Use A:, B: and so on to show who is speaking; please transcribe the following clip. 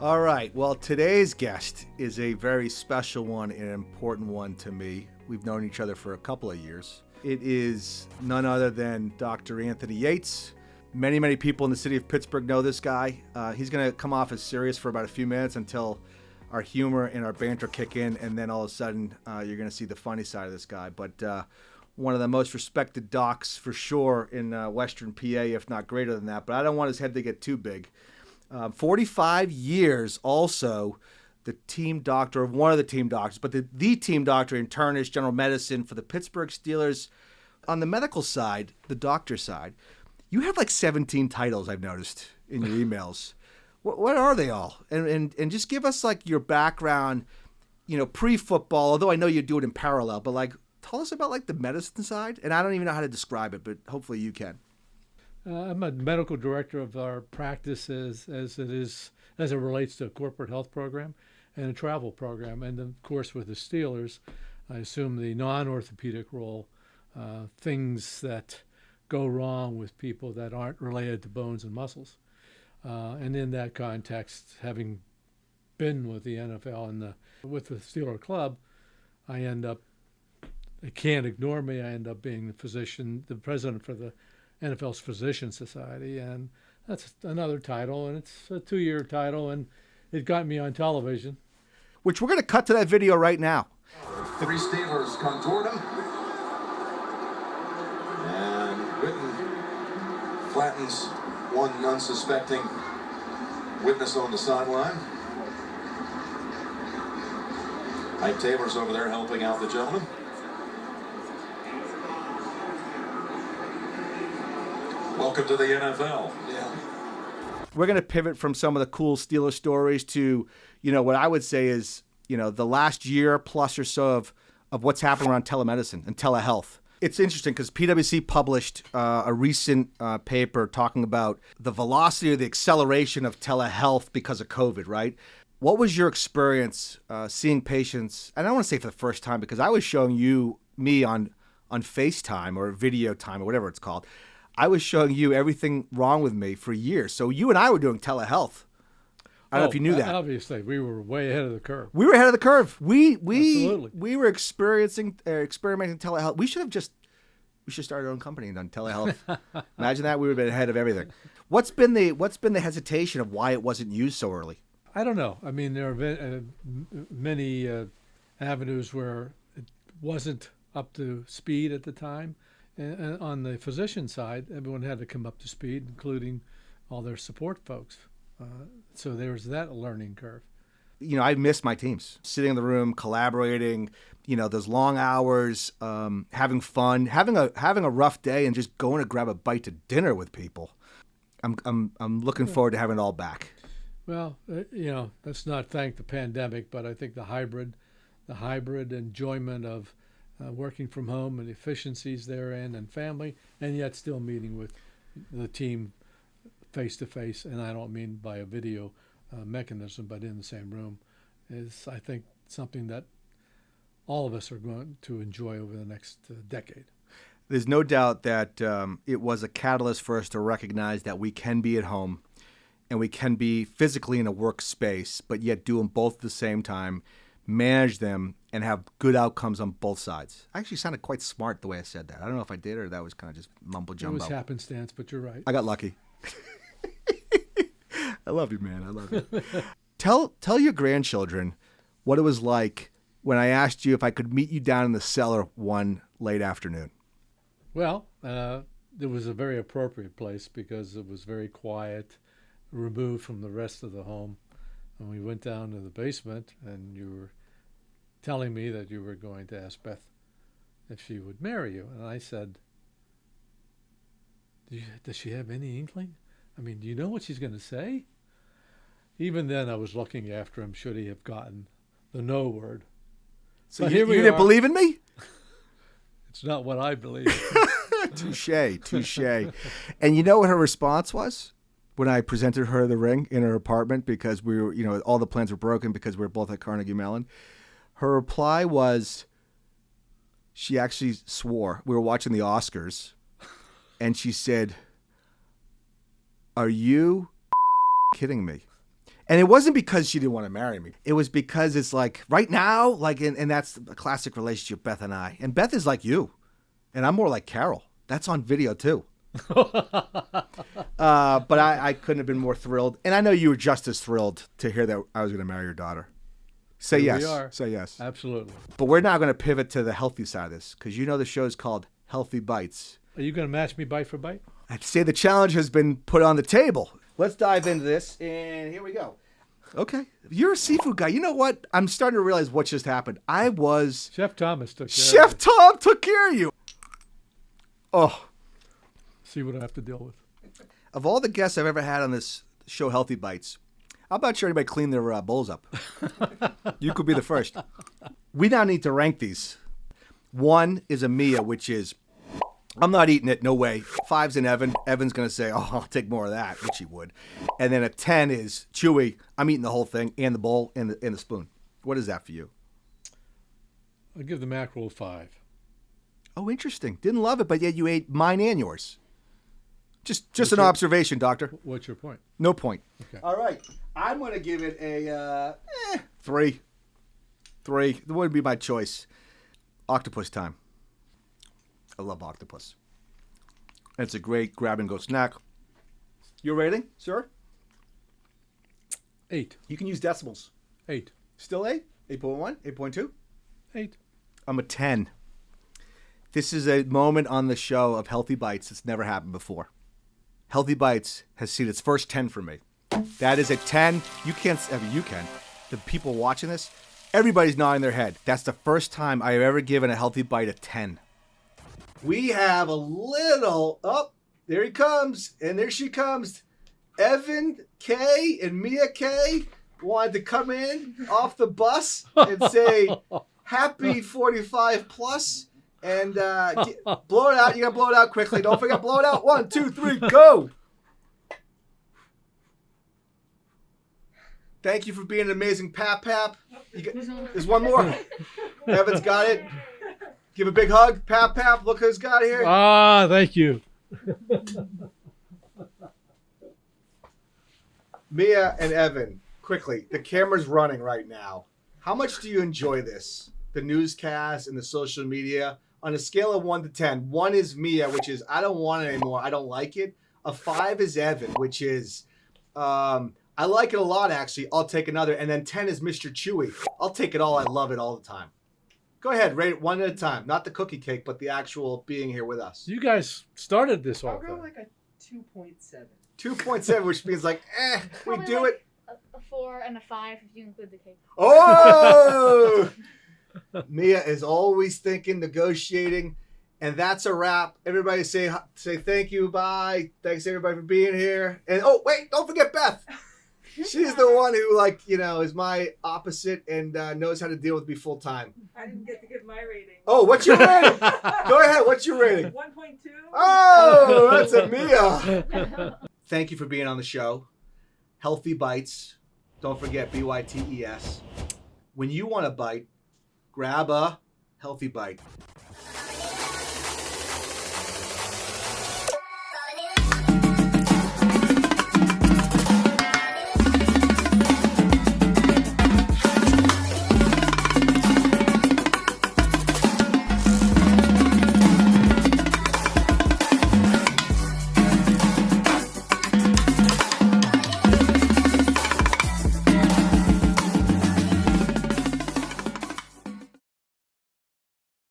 A: All right. Well, today's guest is a very special one and an important one to me. We've known each other for a couple of years. It is none other than Dr. Anthony Yates. Many, many people in the city of Pittsburgh know this guy. He's going to come off as serious for about a few minutes until our humor and our banter kick in, and then all of a sudden you're going to see the funny side of this guy. But one of the most respected docs for sure in Western PA, if not greater than that. But I don't want his head to get too big. 45 years also the team doctor of one of the team doctors, but the team doctor, internist, general medicine for the Pittsburgh Steelers. On the medical side, the doctor side, you have like 17 titles I've noticed in your emails. What are they all? And just give us like your background, pre-football, although I know you do it in parallel, but like tell us about like the medicine side. And I don't even know how to describe it, but hopefully you can.
B: I'm a medical director of our practice as it relates to a corporate health program and a travel program. And of course, with the Steelers, I assume the non-orthopedic role, things that go wrong with people that aren't related to bones and muscles. And in that context, having been with the NFL and with the Steeler Club, they can't ignore me. I end up being the president for the NFL's Physician Society, and that's another title, and it's a 2-year title, and it got me on television.
A: Which we're going to cut to that video right now.
C: 3 Steelers come toward him, and Witten flattens one unsuspecting witness on the sideline. Mike Taylor's over there helping out the gentleman. Welcome to the NFL. Yeah.
A: We're going to pivot from some of the cool Steelers stories to, what I would say is, the last year plus or so of what's happening around telemedicine and telehealth. It's interesting because PwC published a recent paper talking about the velocity or the acceleration of telehealth because of COVID, right? What was your experience seeing patients? And I don't want to say for the first time because I was showing me on FaceTime or video time or whatever it's called. I was showing you everything wrong with me for years. So you and I were doing telehealth. I don't know if you knew that.
B: Obviously, we were way ahead of the curve.
A: We were ahead of the curve. We were experimenting telehealth. We should start our own company and done telehealth. Imagine that. We would have been ahead of everything. What's been the hesitation of why it wasn't used so early?
B: I don't know. I mean, there are many avenues where it wasn't up to speed at the time. And on the physician side, everyone had to come up to speed, including all their support folks. So there was that learning curve.
A: I miss my teams, sitting in the room, collaborating, those long hours, having fun, having a rough day and just going to grab a bite to dinner with people. I'm looking forward to having it all back.
B: Well, let's not thank the pandemic, but I think the hybrid enjoyment of working from home and efficiencies therein and family, and yet still meeting with the team face-to-face, and I don't mean by a video mechanism, but in the same room, is, I think, something that all of us are going to enjoy over the next decade.
A: There's no doubt that it was a catalyst for us to recognize that we can be at home and we can be physically in a workspace, but yet do them both at the same time, manage them, and have good outcomes on both sides. I actually sounded quite smart the way I said that. I don't know if I did or that was kind of just mumbo jumbo.
B: It was happenstance, but you're right.
A: I got lucky. I love you, man. I love you. Tell your grandchildren what it was like when I asked you if I could meet you down in the cellar one late afternoon.
B: Well, it was a very appropriate place because it was very quiet, removed from the rest of the home. And we went down to the basement, and you were telling me that you were going to ask Beth if she would marry you. And I said, does she have any inkling? I mean, do you know what she's going to say? Even then, I was looking after him, should he have gotten the no word.
A: So you didn't believe in me?
B: It's not what I believe.
A: Touche. And you know what her response was when I presented her the ring in her apartment because we were, all the plans were broken because we were both at Carnegie Mellon? Her reply was, she actually swore. We were watching the Oscars, and she said, "Are you kidding me?" And it wasn't because she didn't want to marry me. It was because it's like right now, like, and that's a classic relationship, Beth and I. And Beth is like you, and I'm more like Carol. That's on video too. But I couldn't have been more thrilled. And I know you were just as thrilled to hear that I was going to marry your daughter. Say
B: Here
A: yes.
B: we are.
A: Say yes.
B: Absolutely.
A: But we're now going to pivot to the healthy side of this because you know the show is called Healthy Bytes.
B: Are you going to match me bite for bite?
A: I'd say the challenge has been put on the table. Let's dive into this, and here we go. Okay. You're a seafood guy. You know what? I'm starting to realize what just happened.
B: Chef Thomas took care of
A: Chef
B: it.
A: Tom took care of you. Oh.
B: See what I have to deal with.
A: Of all the guests I've ever had on this show, Healthy Bytes, I'm not sure anybody cleaned their bowls up. You could be the first. We now need to rank these. 1 is a Mia, which is, I'm not eating it, no way. 5's an Evan. Evan's going to say, oh, I'll take more of that, which he would. And then a 10 is Chewy. I'm eating the whole thing, and the bowl, and the spoon. What is that for you?
B: I'll give the mackerel a 5.
A: Oh, interesting. Didn't love it, but yet you ate mine and yours. Just an observation, doctor.
B: What's your point?
A: No point.
B: Okay.
A: All right. I'm going to give it a 3. 3. That wouldn't be my choice. Octopus time. I love octopus. It's a great grab-and-go snack. Your rating, sir?
B: 8.
A: You can use decimals.
B: 8.
A: Still 8? 8.1? 8.2?
B: 8.
A: I'm a 10. This is a moment on the show of Healthy Bytes that's never happened before. Healthy Bytes has seen its first 10 for me. That is a 10. You can't, I mean, you can. The people watching this, everybody's nodding their head. That's the first time I have ever given a Healthy Bite a 10. We have a little, oh, there he comes, and there she comes. Evan K and Mia K wanted to come in off the bus and say, happy 45 plus, and blow it out. You got to blow it out quickly. Don't forget, blow it out. 1, 2, 3, go. Thank you for being an amazing pap. There's one more. Evan's got it. Give a big hug. Pap. Look who's got here.
B: Ah, thank you.
A: Mia and Evan, quickly. The camera's running right now. How much do you enjoy this? The newscast and the social media? On a scale of 1 to 10, 1 is Mia, which is I don't want it anymore. I don't like it. A 5 is Evan, which is I like it a lot, actually. I'll take another. And then 10 is Mr. Chewy. I'll take it all. I love it all the time. Go ahead, rate it 1 at a time. Not the cookie cake, but the actual being here with us.
B: You guys started this
D: I'll
B: whole
D: go
B: thing.
D: like a 2.7.
A: 2.7, which means like, we
E: Probably
A: do
E: like
A: it.
E: A 4 and a 5 if you include the cake.
A: Oh! Mia is always thinking, negotiating, and that's a wrap. Everybody say thank you, bye. Thanks everybody for being here. And oh wait, don't forget Beth. She's the one who is my opposite and knows how to deal with me full time.
D: I didn't get to give my rating.
A: Oh, what's your rating? Go ahead. What's your rating?
D: 1.2.
A: Oh, that's a Mia. Thank you for being on the show. Healthy Bytes. Don't forget BYTES. When you want a bite, grab a Healthy Bite.